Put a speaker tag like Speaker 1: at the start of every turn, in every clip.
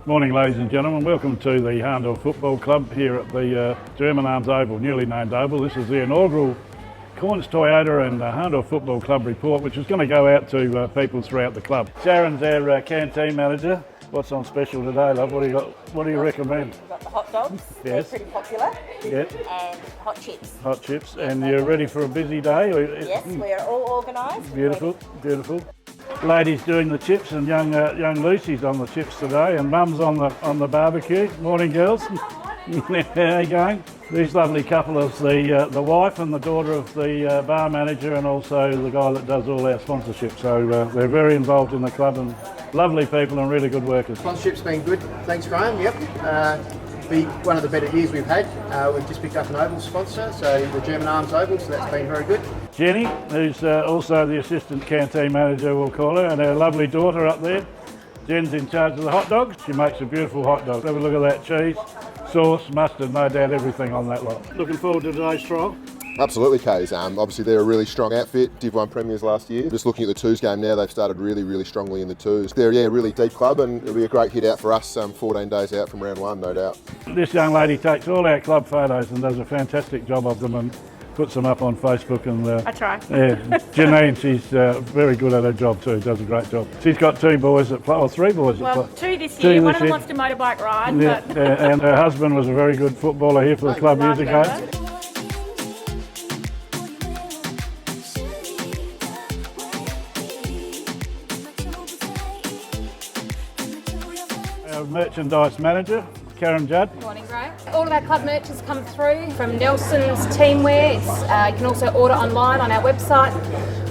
Speaker 1: Morning, ladies and gentlemen. Welcome to the Harndell Football Club here at the German Arms Oval, newly named Oval. This is the inaugural Corns Toyota and Harndell Football Club report, which is going to go out to people throughout the club. Sharon's our canteen manager. What's on special today, love? What do you recommend?
Speaker 2: We've got the hot dogs.
Speaker 1: Yes.
Speaker 2: They're pretty popular.
Speaker 1: Yep.
Speaker 2: And hot chips.
Speaker 1: Hot chips. And you're ready for a busy day?
Speaker 2: Yes, we're all organised.
Speaker 1: Beautiful, beautiful. Ladies doing the chips and young Lucy's on the chips today, and Mum's on the barbecue. Morning, girls. How you going? These lovely couple is the wife and the daughter of the bar manager, and also the guy that does all our sponsorship. So they're very involved in the club and lovely people and really good workers.
Speaker 3: Sponsorship's been good. Thanks, Graham. Yep. Be one of the better years we've had. We've just picked up an Oval sponsor, so the German Arms Oval, so that's been very good.
Speaker 1: Jenny, who's also the assistant canteen manager, we'll call her, and our lovely daughter up there. Jen's in charge of the hot dogs. She makes a beautiful hot dog. Have a look at that cheese, sauce, mustard, no doubt everything on that lot. Looking forward to today's trial.
Speaker 4: Absolutely, Kays. Obviously, they're a really strong outfit. Div 1 premiers last year. Just looking at the twos game now, they've started really strongly in the twos. They're a really deep club, and it'll be a great hit out for us 14 days out from round one, no doubt.
Speaker 1: This young lady takes all our club photos and does a fantastic job of them and puts them up on Facebook. And
Speaker 2: I try.
Speaker 1: Yeah, Janine, she's very good at her job too, does a great job. She's got two boys that play, or three boys that play.
Speaker 2: Well, two this year. One of them
Speaker 1: year.
Speaker 2: wants to motorbike ride.
Speaker 1: Yeah,
Speaker 2: But
Speaker 1: and her husband was a very good footballer here for the club years ago. Our merchandise manager, Karen Judd.
Speaker 5: Morning, Graham. All of our club merch has come through from Nelson's teamwear. You can also order online on our website,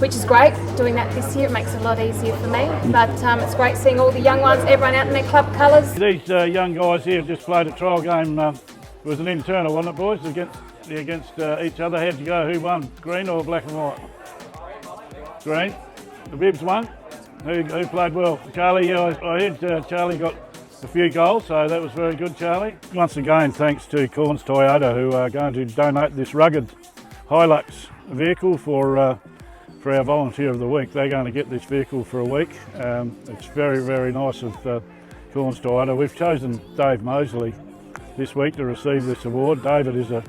Speaker 5: which is great. Doing that this year, it makes it a lot easier for me. But it's great seeing all the young ones, everyone out in their club colours.
Speaker 1: These young guys here just played a trial game. It was an internal, wasn't it, boys? Against each other. How'd you go? Who won? Green or black and white? Green. The Bibs won. Who played well? Charlie. I heard Charlie got a few goals, so that was very good, Charlie. Once again, thanks to Corns Toyota, who are going to donate this rugged Hilux vehicle for our volunteer of the week. They're going to get this vehicle for a week. It's very nice of Corns Toyota. We've chosen Dave Mosley this week to receive this award. David is a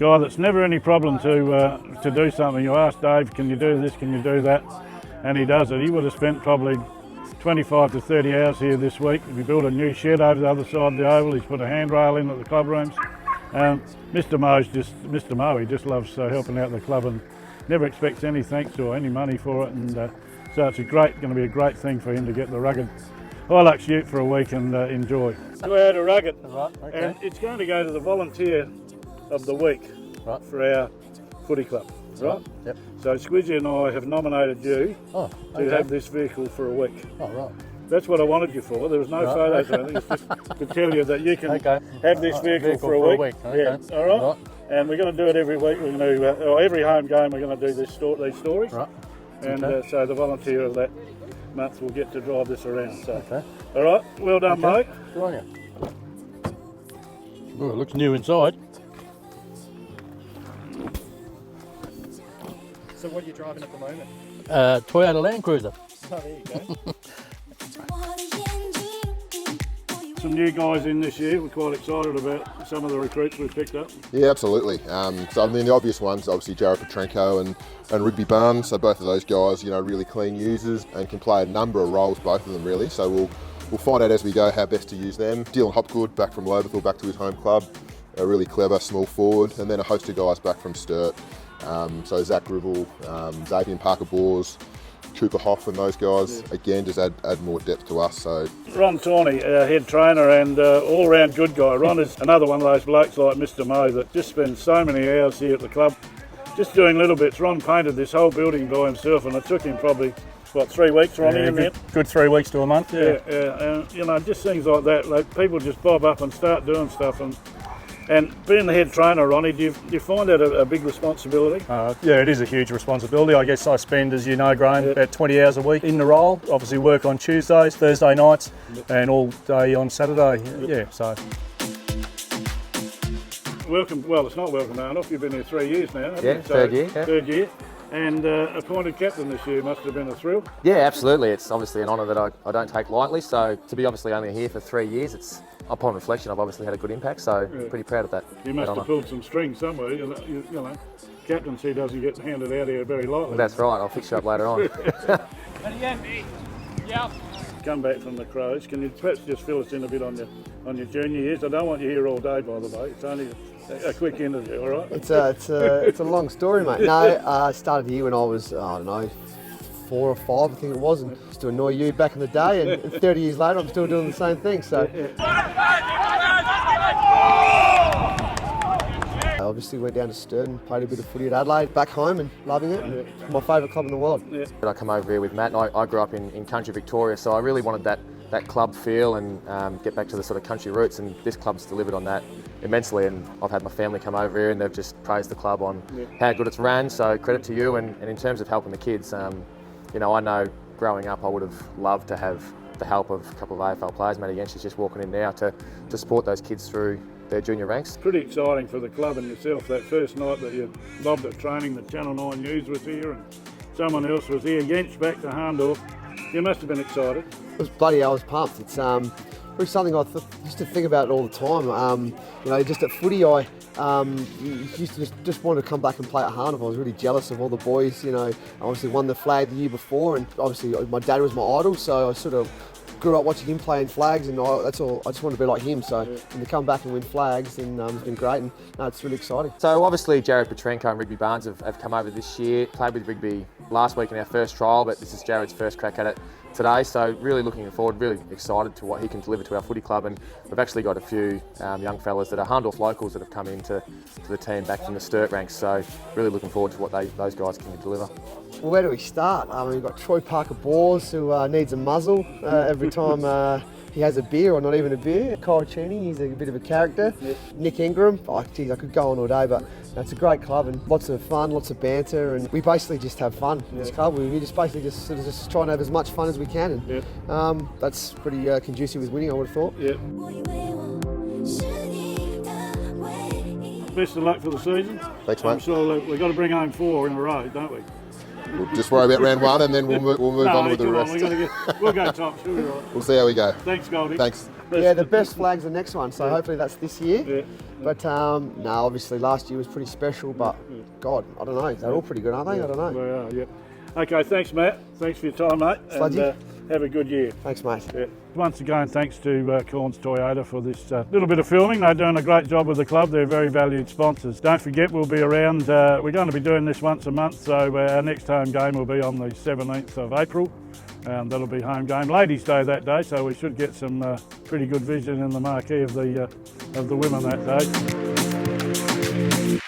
Speaker 1: guy that's never any problem to do something. You ask Dave, can you do this, can you do that? And he does it. He would have spent probably 25 to 30 hours here this week. We built a new shed over the other side of the oval. He's put a handrail in at the club rooms. Mr. Mo, he just loves helping out the club and never expects any thanks or any money for it. And so it's going to be a great thing for him to get the rugged Hilux ute for a week and enjoy. Toyota Rugged,
Speaker 6: Right, okay.
Speaker 1: and it's going to go to the volunteer of the week for our footy club. Right?
Speaker 6: Yep.
Speaker 1: So Squidgy and I have nominated you to have this vehicle for a week.
Speaker 6: Oh, right.
Speaker 1: That's what I wanted you for. There was no photos or anything. It's just to tell you that you can have this vehicle for a week.
Speaker 6: Okay.
Speaker 1: Yeah. All right. And we're going to do it every week. We're going to every home game. We're going to do these stories.
Speaker 6: Right.
Speaker 1: And so the volunteer of that month will get to drive this around. So.
Speaker 6: Okay.
Speaker 1: All right. Well done, mate.
Speaker 6: Good on you. Oh, it looks new inside.
Speaker 3: So what are you driving at the moment?
Speaker 6: Toyota Land Cruiser.
Speaker 3: Oh, there you go.
Speaker 1: Some new guys in this year. We're quite excited about some of the recruits we've picked up.
Speaker 4: Yeah, absolutely. So I mean, the obvious ones, obviously Jared Petrenko and Rigby Barnes. So both of those guys, really clean users and can play a number of roles, both of them really. So we'll find out as we go how best to use them. Dylan Hopgood back from Lobethal, back to his home club. A really clever small forward, and then a host of guys back from Sturt. So Zach Gribble, Xavier Parker-Bors, Cooper Hoff and those guys, again, just add more depth to us. So
Speaker 1: Ron Tawney, our head trainer and all-round good guy. Ron is another one of those blokes like Mr. Mo that just spends so many hours here at the club, just doing little bits. Ron painted this whole building by himself, and it took him probably, 3 weeks, Ronnie, in there?
Speaker 6: Good 3 weeks to a month.
Speaker 1: Yeah. And, just things like that. Like people just bob up and start doing stuff. And being the head trainer, Ronnie, do you find that a big responsibility?
Speaker 6: Yeah, it is a huge responsibility. I guess I spend, as you know, Graham, about 20 hours a week in the role. Obviously work on Tuesdays, Thursday nights, and all day on Saturday. Yeah, so.
Speaker 1: Welcome, well, it's not welcome, Arnold. You've been here 3 years now, haven't
Speaker 7: Yeah,
Speaker 1: you?
Speaker 7: third year, yeah.
Speaker 1: Third year. And appointed captain this year must have been a thrill.
Speaker 7: Yeah, absolutely. It's obviously an honour that I don't take lightly. So to be obviously only here for 3 years, it's upon reflection, I've obviously had a good impact. So pretty proud of that.
Speaker 1: You must
Speaker 7: that
Speaker 1: have pulled some strings somewhere. You know, captaincy doesn't get handed out here very lightly.
Speaker 7: That's right. I'll fix you up later on.
Speaker 1: Come back from the Crows. Can you perhaps just fill us in a bit on your junior years? I don't want you here all day, by the way. It's only a quick interview, all right?
Speaker 8: It's a long story, mate. No, I started here when I was, I don't know, 4 or 5, I think it was, and just to annoy you back in the day. And 30 years later, I'm still doing the same thing. So. I obviously went down to Sturton, played a bit of footy at Adelaide, back home and loving it. It's my favourite club in the world.
Speaker 7: I come over here with Matt, and I grew up in country Victoria, so I really wanted that club feel and get back to the sort of country roots, and this club's delivered on that immensely. And I've had my family come over here and they've just praised the club on how good it's ran, so credit to you. And in terms of helping the kids, you know, I know growing up I would have loved to have the help of a couple of AFL players. Matty Yench is just walking in now to support those kids through their junior ranks.
Speaker 1: Pretty exciting for the club and yourself. That first night that you lobbed at training, the Channel 9 News was here and someone else was here. Yench back to Harndorf. You must have been excited.
Speaker 8: I was pumped. It's really something I used to think about it all the time. You know, just at footy, I used to just want to come back and play at Harndorf. I was really jealous of all the boys. You know, I obviously won the flag the year before, and obviously my dad was my idol, so I sort of grew up watching him playing flags, and that's all. I just wanted to be like him. So and to come back and win flags, and it's been great, and no, it's really exciting.
Speaker 7: So obviously Jared Petrenko and Rigby Barnes have come over this year. Played with Rigby last week in our first trial, but this is Jared's first crack at it today, so really looking forward, really excited to what he can deliver to our footy club. And we've actually got a few young fellas that are Harndorf locals that have come into the team back from the Sturt ranks, so really looking forward to what those guys can deliver.
Speaker 8: Well, where do we start? We've got Troy Parker-Bors, who needs a muzzle every time he has a beer, or not even a beer. Kyle Cheney, he's a bit of a character. Nick Ingram, geez, I could go on all day, but it's a great club and lots of fun, lots of banter, and we basically just have fun in this club. We just basically just try and have as much fun as we can, and that's pretty conducive with winning, I would have thought.
Speaker 1: Yeah. Best of luck for the season.
Speaker 4: Thanks, mate.
Speaker 1: I'm sure we've got to bring home 4 in a row, don't we?
Speaker 4: We'll just worry about round 1 and then we'll move on with the rest.
Speaker 1: We'll go top, sure, right.
Speaker 4: We'll see how we go.
Speaker 1: Thanks, Goldie.
Speaker 4: Thanks.
Speaker 8: Yeah, the best flag's the next one, so hopefully that's this year. But no, obviously last year was pretty special, but God, I don't know, they're all pretty good, aren't they? I don't know.
Speaker 1: They are, yeah. Okay, thanks, Matt. Thanks for your time, mate.
Speaker 8: Sludgy.
Speaker 1: And have a good year.
Speaker 8: Thanks, mate.
Speaker 1: Yeah. Once again, thanks to Corns Toyota for this little bit of filming. They're doing a great job with the club. They're very valued sponsors. Don't forget, we'll be around. We're going to be doing this once a month, so our next home game will be on the 17th of April. That'll be home game, Ladies' Day that day, so we should get some pretty good vision in the marquee of the women that day.